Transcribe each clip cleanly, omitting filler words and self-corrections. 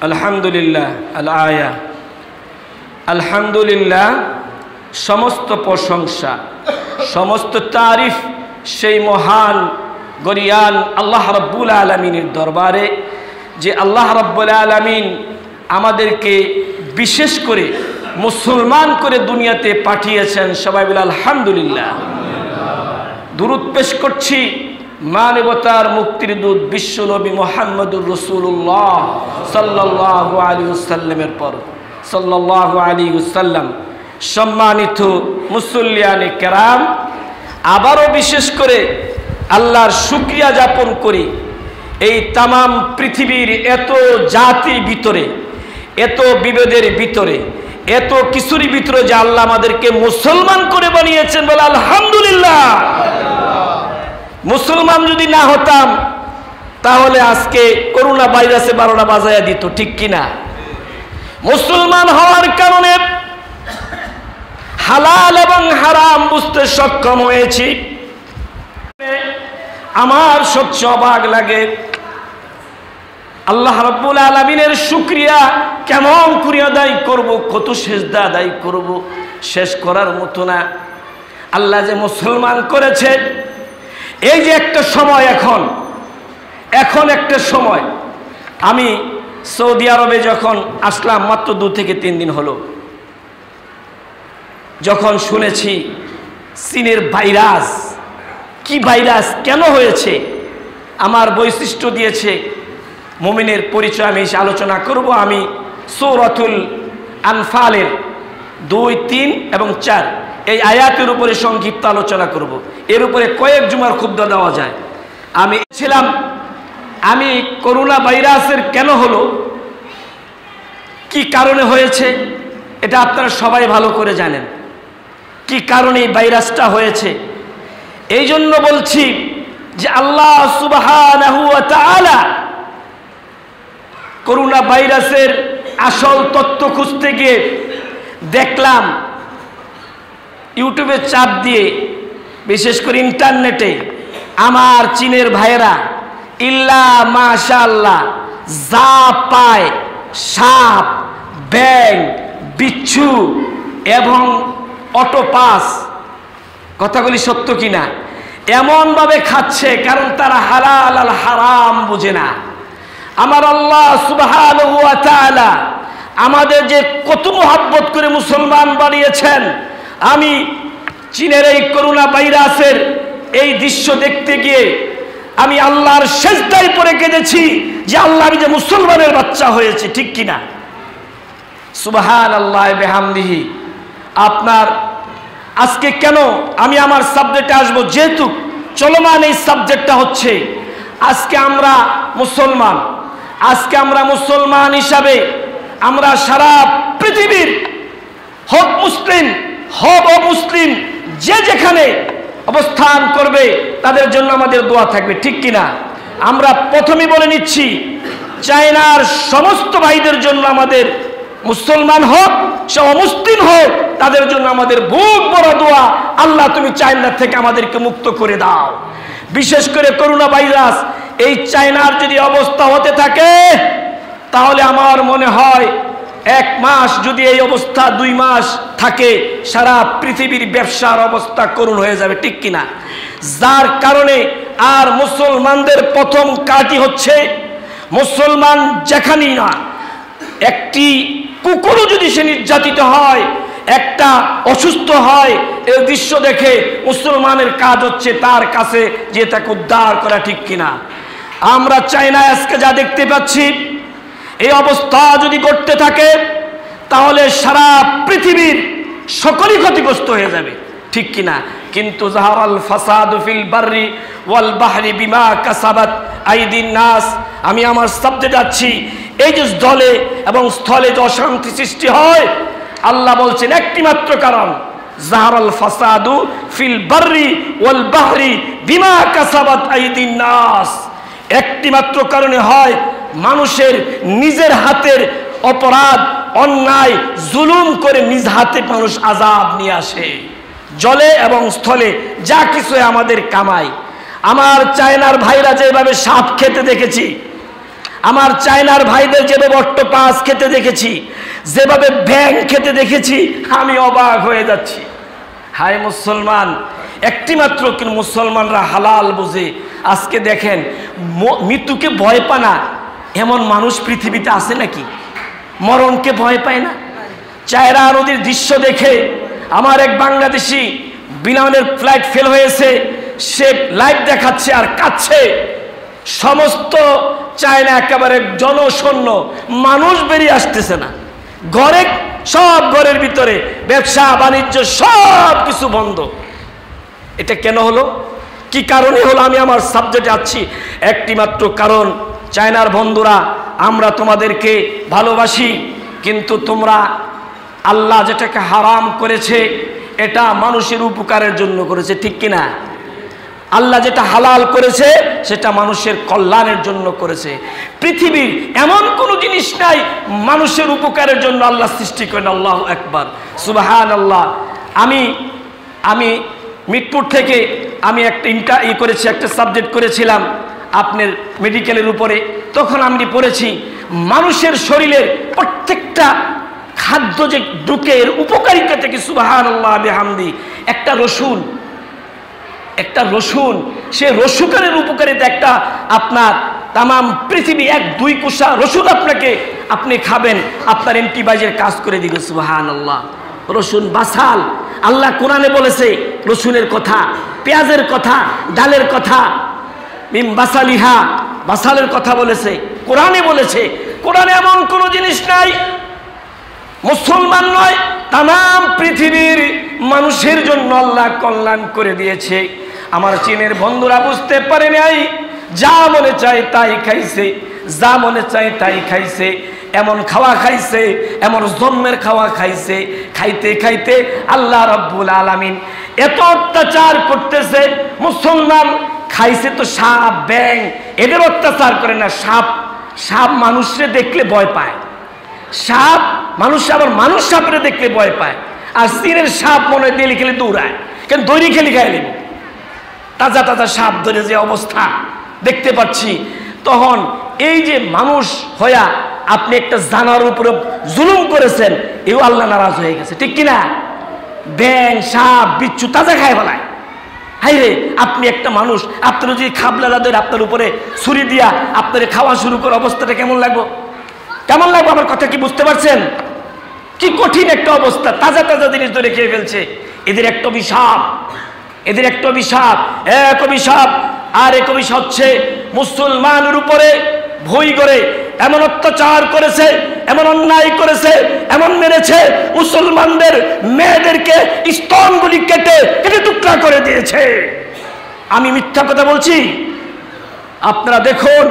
আলহামদুলিল্লাহ আল আয়া। আলহামদুলিল্লাহ, সমস্ত প্রশংসা, সমস্ত তারিফ সেই মহান গরিয়ান আল্লাহ রাব্বুল আলামিনের দরবারে, যে আল্লাহ রাব্বুল আলামিন আমাদেরকে বিশেষ করে মুসলমান করে দুনিয়াতে পাঠিয়েছেন। সবাই বলে আলহামদুলিল্লাহ। দুরূদ পেশ করছি মানবতার মুক্তির দূত বিশ্ব নবী মুহাম্মদুর রাসূলুল্লাহ সাল্লাল্লাহু আলাইহি ওয়াসাল্লামের পর সাল্লাল্লাহু আলাইহি ওয়াসাল্লাম। সম্মানিত মুসল্লিয়ানে কেরাম, আবারও বিশেষ করে আল্লাহর শুকরিয়া যাপন করি এই তামাম পৃথিবীর এত জাতির ভিতরে, এত বিভেদের ভিতরে, এত কিছুর ভিতরে যে আল্লাহ আমাদেরকে মুসলমান করে বানিয়েছেন। বলে আলহামদুলিল্লাহ। মুসলমান যদি না হতাম তাহলে আজকে করোনা ভাইরাসে 12টা বাজায়া দিত, ঠিক কিনা? মুসলমান হওয়ার কারণে হালাল এবং হারাম বুঝতে সক্ষম হয়েছি। আমার সবচেয়ে অবাক লাগে আল্লাহ রাব্বুল আলামিনের শুকরিয়া কেমন করে আদায় করব, কত সেজদা আদায় করব, শেষ করার মতো না। আল্লাহ যে মুসলমান করেছে, এই যে একটা সময়, এখন একটা সময়, আমি সৌদি আরবে যখন আসলাম মাত্র 2 থেকে 3 দিন হলো, যখন শুনেছি চীনের ভাইরাস, কি ভাইরাস, কেন হয়েছে, আমার বৈশিষ্ট্য দিয়েছে মুমিনের পরিচয় আমি এসে আলোচনা করব। আমি সূরাতুল আনফালের 2, 3 এবং 4 এই আয়াতের উপরে সংক্ষিপ্ত আলোচনা করব। এর উপরে কয়েক জুমার খুতবা দেওয়া যায়। আমি করোনা ভাইরাসের কেন হলো, কি কারণে হয়েছে, এটা আপনারা সবাই ভালো করে জানেন কি কারণে এই ভাইরাসটা হয়েছে। এই জন্য বলছি যে আল্লাহ সুবহানাহু ওয়া তাআলা করোনা ভাইরাসের আসল তথ্য খুঁজতে গিয়ে দেখলাম ইউটিউবে চাপ দিয়ে, বিশেষ করে ইন্টারনেটে, আমার চীনের ভাইয়েরা ইল্লা মাশাআল্লাহ যা পায় সাপ, ব্যাং, বিচ্ছু এবং অটোপাস, কথাগুলি সত্য কিনা, এমনভাবে খাচ্ছে কারণ তারা হালাল আর হারাম বুঝে না। আমার আল্লাহ সুবহানাহু ওয়া তাআলা আমাদের যে কত মহব্বত করে মুসলমান বানিয়েছেন। আমি চীনের এই করোনা ভাইরাসের এই দৃশ্য দেখতে গিয়ে আমি আল্লাহর সেজদায় পড়ে কেঁদেছি যে আল্লাহ, আমি যে মুসলমানের বাচ্চা হয়েছে, ঠিক কিনা? সুবহানাল্লাহি বিহামদিহি। আপনার আজকে কেন আমি আমার সাবজেক্টে আসবো, যেহেতু চলমান এই সাবজেক্টটা হচ্ছে আজকে আমরা মুসলমান, আজকে আমরা মুসলমান হিসাবে আমরা সারা পৃথিবীর হোক মুসলিম হোক অমুসলিম যে যেখানে অবস্থান করবে তাদের জন্য আমাদের দোয়া থাকবে, ঠিক কিনা? আমরা প্রথমেই বলে নিচ্ছি, চায়নার সমস্ত ভাইদের জন্য আমাদের, মুসলমান হোক সে অমুসলিম হোক, তাদের জন্য আমাদের বুক বড় দোয়া, আল্লাহ তুমি চায়না থেকে আমাদেরকে মুক্ত করে দাও। বিশেষ করে করোনা ভাইরাস এই চায়নার যদি অবস্থা হতে থাকে তাহলে আমার মনে হয় 1 মাস যদি এই অবস্থা 2 মাস থাকে, সারা পৃথিবীর ব্যবসার অবস্থা করুণ হয়ে যাবে, ঠিক কিনা? যার কারণে আর মুসলমানদের প্রথম কাজই হচ্ছে, মুসলমান যেখানেই না, একটি কুকুরও যদি সে নির্যাতিত হয়, একটা অসুস্থ হয়, এই দৃশ্য দেখে মুসলমানের কাজ হচ্ছে তার কাছে যে তাকে উদ্ধার করা, ঠিক কিনা? আমরা চায়নায় আজকে যা দেখতে পাচ্ছি, এই অবস্থা যদি ঘটতে থাকে তাহলে সারা পৃথিবীর সকলেই ক্ষতিগ্রস্ত হয়ে যাবে, ঠিক কিনা? কিন্তু জাহারাল ফাসাদু ফিল বাররি ওয়াল বাহরি বিমা কাসাবাত আইদিন নাস। আমি আমার শব্দে যাচ্ছি, এই যে জলে এবং স্থলে যে অশান্তি সৃষ্টি হয়, আল্লাহ বলছেন একটি মাত্র কারণ, জাহারাল ফাসাদু ফিল বাররি ওয়াল বাহরি বিমা কাসাবাত আইদিন নাস। একটি মাত্র কারণে হয়, মানুষের নিজের হাতের অপরাধ, অন্যায়, জুলুম করে নিজ হাতে মানুষ আযাব নিয়ে আসে। জলে এবং স্থলে যা কিছু আমাদের কামাই। আমার চায়নার ভাইরা যেভাবে সাপ খেতে দেখেছি, আমার চায়নার ভাইদের যেভাবে অক্টোপাস খেতে দেখেছি, যেভাবে ব্যাঙ খেতে দেখেছি, আমি অবাক হয়ে যাচ্ছি। হায় মুসলমান, একটি মাত্র কিন্তু মুসলমানরা হালাল বুঝে। আজকে দেখেন মৃত্যুকে ভয় পায় না এমন মানুষ পৃথিবীতে আছে নাকি? মরণকে ভয় পায় না। চায়না নদীর দৃশ্য দেখে আমার এক বাংলাদেশি বিমানের ফ্লাইট ফেল হয়েছে, সে লাইভ দেখাচ্ছে আর কাঁদছে। সমস্ত চায়না একেবারে জনশূন্য, মানুষ বেরিয়ে আসতেছে না। ঘরে সব ঘরের ভিতরে ব্যবসা বাণিজ্য সব কিছু বন্ধ। এটা কেন হলো? কি কারণে হলো? আমি আমার সাবজেক্টে আছি। একটি মাত্র কারণ, চায়নার বন্ধুরা, আমরা তোমাদেরকে ভালোবাসি, কিন্তু তোমরা আল্লাহ যেটাকে হারাম করেছে এটা মানুষের উপকারের জন্য করেছে, ঠিক কিনা? আল্লাহ যেটা হালাল করেছে সেটা মানুষের কল্যাণের জন্য করেছে। পৃথিবীর এমন কোনো জিনিস নাই মানুষের উপকারের জন্য আল্লাহ সৃষ্টি করেন। আল্লাহু আকবার, সুবহানাল্লাহ। আমি মিরপুর থেকে আমি একটা করেছি, একটা সাবজেক্ট করেছিলাম আপনার মেডিকেলের উপরে। তখন আমি পড়েছি মানুষের শরীরের প্রত্যেকটা খাদ্য যে ঢুকে এর উপকারিতা থেকে, সুবহানাল্লাহ বিহামদি। একটা রসুন, সে রসুনের উপকারিতা একটা আপনার তামাম পৃথিবী 1-2 কোষা রসুন আপনি খাবেন, আপনার অ্যান্টিবায়োটিকের কাজ করে দিবে। সুবহানাল্লাহ। রসুন বাসাল, আল্লাহ কোরআনে বলেছে রসুনের কথা, পেঁয়াজের কথা, ডালের কথা, মিম বাসালিহা, বাসালের কথা বলেছে, কোরআনে বলেছে। কোরআনে এমন কোন জিনিস নাই, মুসলমান নয় তামাম পৃথিবীর মানুষের জন্য আল্লাহ কল্যাণ করে দিয়েছে। আমার চীনের বন্ধুরা বুঝতে পারে নাই, যা মনে চায় তাই খাইছে, যা মনে চায় তাই খাইছে, এমন খাওয়া খাইছে, এমন জন্মের খাওয়া খাইছে। খাইতে খাইতে আল্লাহ রাব্বুল আলামিন এত অত্যাচার করতেছে। মুসলমান খাইছে তো সাপ ব্যাঙ, এদের অত্যাচার করে না। সাপ মানুষরে দেখলে ভয় পায়, সাপ মানুষ, আবার মানুষ সাপরে দেখলে ভয় পায়। আর চীনের সাপ মনে দিলে খেলে দৌড়ায়, কেন দড়ি খেলি খাই নেব। তাজা তাজা সাপ ধরে যে অবস্থা দেখতে পাচ্ছি, তখন এই যে মানুষ হইয়া আপনি একটা জানোয়ারের উপরে জুলুম করেছেন, এও আল্লাহ নারাজ হয়ে গেছে, ঠিক কিনা? ব্যাঙ সাপ বিচ্ছু তাজা খায় বলায়। হাই রে, আপনি একটা মানুষ, আপনার যদি খাবলাদের আপনার উপরে ছুরি দিয়া আপনার খাওয়া শুরু করে, অবস্থাটা কেমন লাগবে? কেমন লাগবে? আমার কথা কি বুঝতে পারছেন? কি কঠিন একটা অবস্থা, তাজা তাজা জিনিস ধরে খেয়ে ফেলছে। এদের একটা অভিশাপ, এদের একটা অভিশাপ, এক অভিশাপ। আর এক অভিশাপ হচ্ছে মুসলমানের উপরে ভয় করে এমন অত্যাচার করেছে, এমন অন্যায় করেছে, এমন মেরেছে, মুসলমানদের মেয়েদেরকে স্তনগুলি কেটে কেটে টুকরা করে দিয়েছে। আমি মিথ্যা কথা বলছি? আপনারা দেখুন,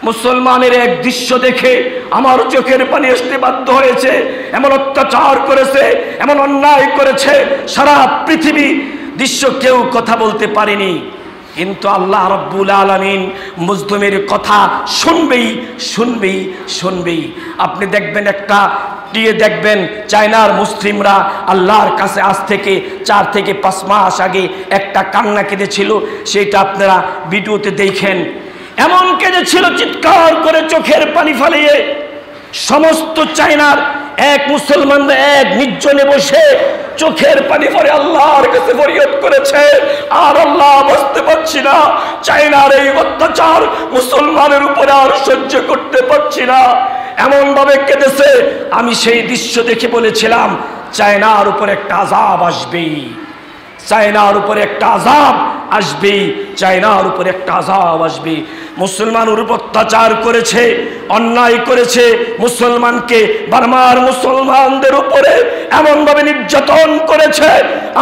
মুসলমানের এক দৃশ্য দেখে আমার চোখের পানি আসতে বাধ্য হয়েছে। এমন অত্যাচার করেছে, এমন অন্যায় করেছে, সারা পৃথিবী দৃশ্য কেউ কথা বলতে পারেনি। কিন্তু আল্লাহ রাব্বুল আলামিন মুজলুমের কথা শুনবেই শুনবেই শুনবেই। আপনি দেখবেন একটা দিয়ে দেখবেন চায়নার মুসলিমরা আল্লাহর কাছে আজ থেকে 4 থেকে 5 মাস আগে একটা কান্না কেঁদেছিল, সেটা আপনারা ভিডিওতে দেখেন। এমন কেঁদেছিল চিৎকার করে চোখের পানি ফেলিয়ে। সমস্ত চায়নার এক মুসলমানরা এক নির্জনে বসে চোখের পানি পরে আল্লাহর কাছে ফরিয়াদ করেছে, আর আল্লাহ বুঝতে পারছি না, চায়নার এই অত্যাচার মুসলমানের উপরে আর সহ্য করতে পারছি না, এমন ভাবে কেঁদেছে। আমি সেই দৃশ্য দেখে বলেছিলাম চায়নার উপরে একটা আযাব আসবেই, চায়নার উপরে একটা আযাব আসবে, চায়নার উপরে একটা আযাব আসবে। মুসলমানের উপর অত্যাচার করেছে, অন্যায় করেছে, মুসলমানকে বারবার মুসলমানদের উপরে এমনভাবে নির্যাতন করেছে।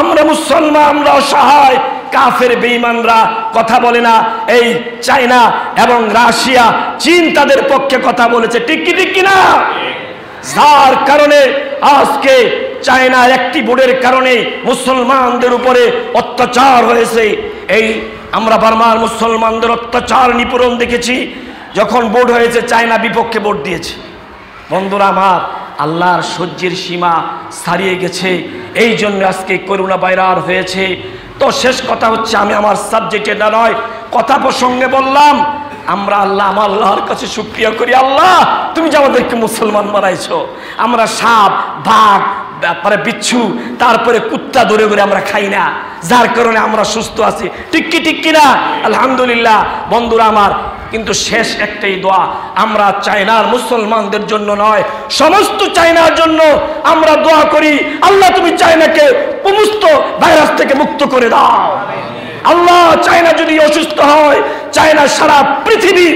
আমরা মুসলমান, আমরা অসহায়, কাফের বেঈমানরা কথা বলে না। এই চায়না এবং রাশিয়া, চীন তাদের পক্ষে কথা বলেছে, ঠিক কি ঠিক কিনা? যার কারণে আজকে চায়নার একটি বোর্ডের কারণে মুসলমানদের উপরে অত্যাচার হয়েছে। এই আমরা বারবার মুসলমানদের অত্যাচার নিপীড়ন দেখেছি। যখন বোর্ড হয়েছে চায়না বিপক্ষে ভোট দিয়েছে। বন্ধুরা আমার, আল্লাহর সহ্যের সীমা ছাড়িয়ে গেছে, এই জন্য আজকে করোনা ভাইরাস হয়েছে। তো শেষ কথা হচ্ছে, আমি আমার সাবজেক্টে না নয় কথা প্রসঙ্গে বললাম, আমরা আল্লাহর কাছে শুকরিয়া করি, আল্লাহ তুমি যে আমাদেরকে মুসলমান বানাইছো। আমরা সাপ, বাঘ, তারপরে বিচ্ছু, তারপরে কুত্তা ধরে ধরে আমরা খাই না, যার কারণে আমরা সুস্থ আছি। ঠিক কি না? আলহামদুলিল্লাহ। বন্ধুরা আমার, কিন্তু শেষ একটাই দোয়া, আমরা চায়নার মুসলমানদের জন্য নয়, সমস্ত চায়নার জন্য আমরা দোয়া করি, আল্লাহ তুমি চায়নাকে সমস্ত ভাইরাস থেকে মুক্ত করে দাও। আল্লাহ, চায়না যদি অসুস্থ হয়, চায়না সারা পৃথিবী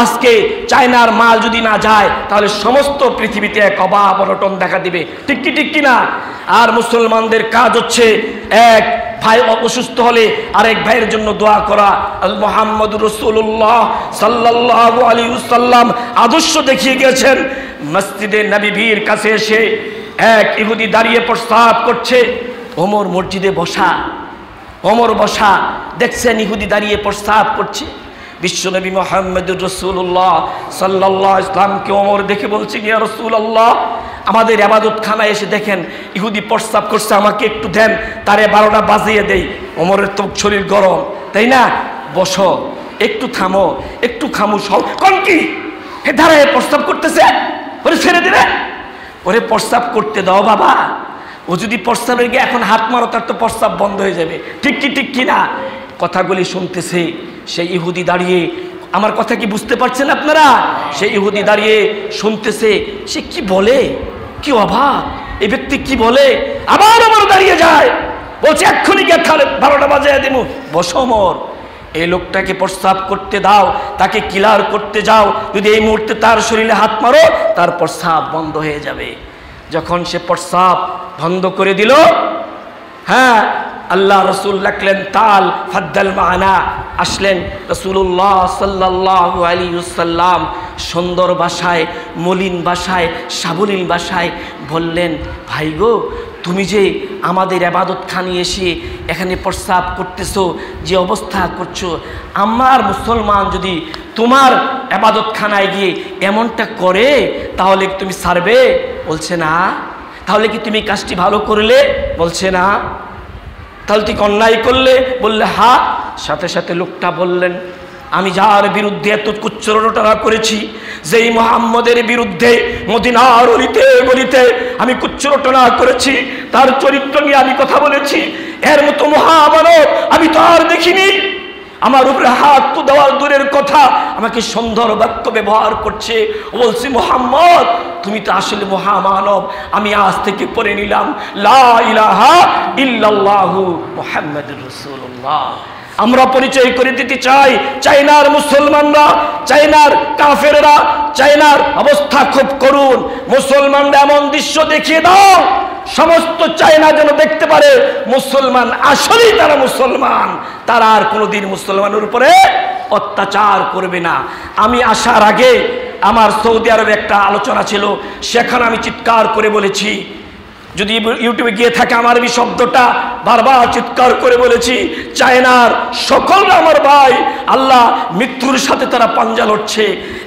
আজকে চায়নার মাল যদি না যায়, তাহলে সমস্ত পৃথিবীতে এক অভাব অনটন দেখা দিবে। ঠিক কি না? আর মুসলমানদের কাজ হচ্ছে এক ভাই অসুস্থ হলে আরেক ভাইয়ের জন্য দোয়া করা। মুহাম্মদুর রাসূলুল্লাহ সাল্লাল্লাহু আলাইহি ওয়াসাল্লাম আদর্শ দেখিয়ে গেছেন। মসজিদে নববীর কাছে এসে এক ইহুদি দাঁড়িয়ে প্রস্রাব করছে, ওমর মসজিদে বসা, ওমর বসা, দেখছেন ইহুদি দাঁড়িয়ে প্রস্রাব করছে। বিশ্বনবী মুহাম্মদুর রাসূলুল্লাহ সাল্লাল্লাহু আলাইহি ওয়াসাল্লামকে ওমর দেখে বলছে, ইয়া রাসূলুল্লাহ, আমাদের ইবাদতখানায় এসে দেখেন ইহুদি প্রস্রাব করছে, আমাকে একটু দেন, তারে 12টা বাজিয়ে দেই। ওমরের তো শরীর গরম, তাই না? বসো, একটু থামো, একটু খামু, সব কোন কি হে দাঁড়ায় প্রস্রাব করতেছে, ওরে ছেড়ে দিলে, ওরে প্রস্রাব করতে দাও বাবা। ও যদি প্রস্রাবে গিয়ে এখন হাত মারো, তার তো প্রস্রাব বন্ধ হয়ে যাবে। ঠিক কি না? কথাগুলি শুনতেছে সেই ইহুদি দাঁড়িয়ে। আমার কথা কি বুঝতে পারছেন আপনারা? সেই ইহুদি দাঁড়িয়ে শুনতেছে, সে কি বলে, কি অভাব, এই ব্যক্তি কি বলে। আবার দাঁড়িয়ে যায়, বলছে এক্ষুনি গিয়ে 12টা বাজিয়ে দেবো। বসো ওমর, এই লোকটাকে প্রস্রাব করতে দাও, তাকে ক্লিয়ার করতে যাও, যদি এই মুহূর্তে তার শরীরে হাত মারো, তার প্রস্রাব বন্ধ হয়ে যাবে। যখন সে প্রস্রাব বন্ধ করে দিল, হ্যাঁ, আল্লাহ রসুল লাগলেন তাল ফাদ্দাল মানা, আসলেন রাসূলুল্লাহ সাল্লাল্লাহু আলাইহি ওয়াসাল্লাম সুন্দর ভাষায়, মলিন ভাষায়, সাবলীল ভাষায় বললেন, ভাই গো, তুমি যে আমাদের ইবাদতখানায় এসে এখানে প্রস্রাব করতেছো, যে অবস্থা করছো, আমার মুসলমান যদি তোমার ইবাদতখানায় গিয়ে এমনটা করে, তাহলে তুমি ছাড়বে? বলছে না। তাহলে কি তুমি কাজটি ভালো করলে? বলছে না। তাহলে তুই অন্যায় করলে? বললে হ্যাঁ। সাথে সাথে লোকটা বললেন, আমি যার বিরুদ্ধে এত কুচ্চরটা করেছি, যেই মুহাম্মদের বিরুদ্ধে মদিনার অলিতে গলিতে আমি কুচ্চরটা করেছি, তার চরিত্র নিয়ে আমি কথা বলেছি, এর মতো মহামানব আমি তো আর দেখিনি। আমার উপরে হাত তো দেওয়ার দূরের কথা, আমাকে সুন্দর বাক্য ব্যবহার করছে। বলছি, মুহাম্মদ তুমি তো আসলে মহামানব। আমি আজ থেকে পড়ে নিলাম লা ইলাহা ইল্লাল্লাহু মুহাম্মাদুর রাসূলুল্লাহ। আমরা পরিচয় করে দিতে চাই, চায়নার মুসলমানরা, চায়নার কাফেররা, চায়নার অবস্থা খুব করুণ। মুসলমানরা এমন দৃশ্য দেখিয়ে দাও, সমস্ত চায়না যেন দেখতে পারে মুসলমান আসলেই তারা মুসলমান, তারা আর কোনোদিন মুসলমানের উপরে অত্যাচার করবে না। আমি আসার আগে আমার সৌদি আরবে একটা আলোচনা ছিল, সেখানে আমি চিৎকার করে বলেছি, যদি ইউটিউবে গিয়ে থাকে আমার এই শব্দটা বারবার চিৎকার করে বলেছি, চায়নার সকলরা আমার ভাই, আল্লাহ মৃত্যুর সাথে তারা পাঞ্জা লড়ছে।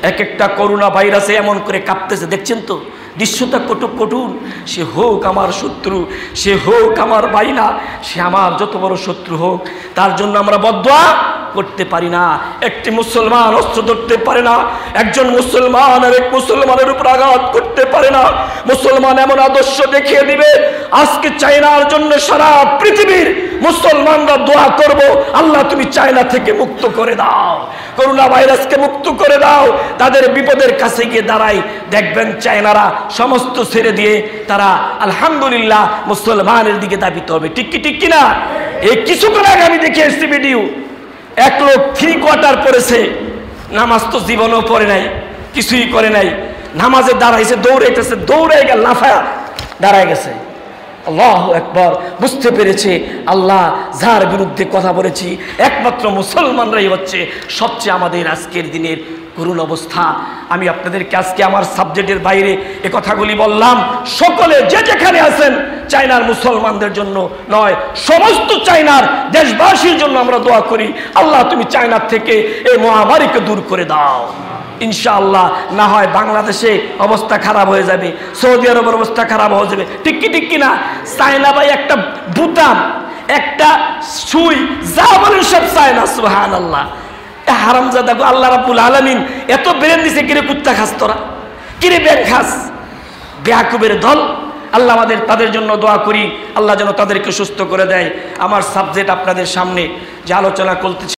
এক একটা করোনা ভাইরাসে এমন করে কাঁপতেছে, দেখছেন তো দৃশ্যটা কটুন। সে হোক আমার শত্রু, সে হোক আমার ভাই না, সে আমার যত বড় শত্রু হোক, তার জন্য আমরা বদদোয়া করতে পারি না। একটি মুসলমান অস্ত্র ধরতে পারে না, একজন মুসলমান আর এক মুসলমানের উপর আঘাত করতে পারে না। মুসলমান এমন আদর্শ দেখিয়ে দিবে, আজকে চায়নার জন্য সারা পৃথিবীর মুসলমানরা দোয়া করব, আল্লাহ তুমি চায়না থেকে মুক্ত করে দাও, করোনা ভাইরাসকে মুক্ত করে দাও। তাদের বিপদের কাছে গিয়ে দাঁড়াই, দেখবেন চায়নারা সমস্ত ছেড়ে দিয়ে তারা আলহামদুলিল্লাহ মুসলমানের দিকে দাবিত হবে। ঠিক কি না? এই কিছুক্ষণ আগে আমি দেখে এসেছি ভিডিও, এক লোক 3 কোয়ার্টার পড়েছে, নামাজ তো জীবনও পড়ে নাই, কিছুই করে নাই, নামাজে দাঁড়াইছে, দৌড়াইতেছে, দৌড়াই গেল, লাফায়া দাঁড়ায় গেছে। আল্লাহু আকবার। বুঝতে পেরেছে আল্লাহ যার বিরুদ্ধে কথা বলেছি একমাত্র মুসলমানরাই হচ্ছে সবচেয়ে আমাদের আজকের দিনের করুণ অবস্থা। আমি আপনাদেরকে আজকে আমার সাবজেক্টের বাইরে এ কথাগুলি বললাম, সকলে যে যেখানে আছেন চায়নার মুসলমানদের জন্য নয়, সমস্ত চায়নার দেশবাসীর জন্য আমরা দোয়া করি, আল্লাহ তুমি চায়নার থেকে এই মহামারীকে দূর করে দাও। ইনশাআল্লাহ না হয় বাংলাদেশে অবস্থা খারাপ হয়ে যাবে, সৌদি আরবের অবস্থা খারাপ হয়ে যাবে। ঠিক কি না? চায়না ভাই একটা বুতাম, একটা সুই, যা বলেন সব চায়না। সুবহানাল্লাহ। হারামজাদা গো, আল্লাহ রাব্বুল আলামিন এত ব্রেন দিছে, কিরে কুত্তা খাস তোরা, কিরে ব্যাং খাস, বেয়াকুবের দল। আল্লাহ আমাদের তাদের জন্য দোয়া করি, আল্লাহ যেন তাদেরকে সুস্থ করে দেয়। আমার সাবজেক্ট আপনাদের সামনে যে আলোচনা করতেছি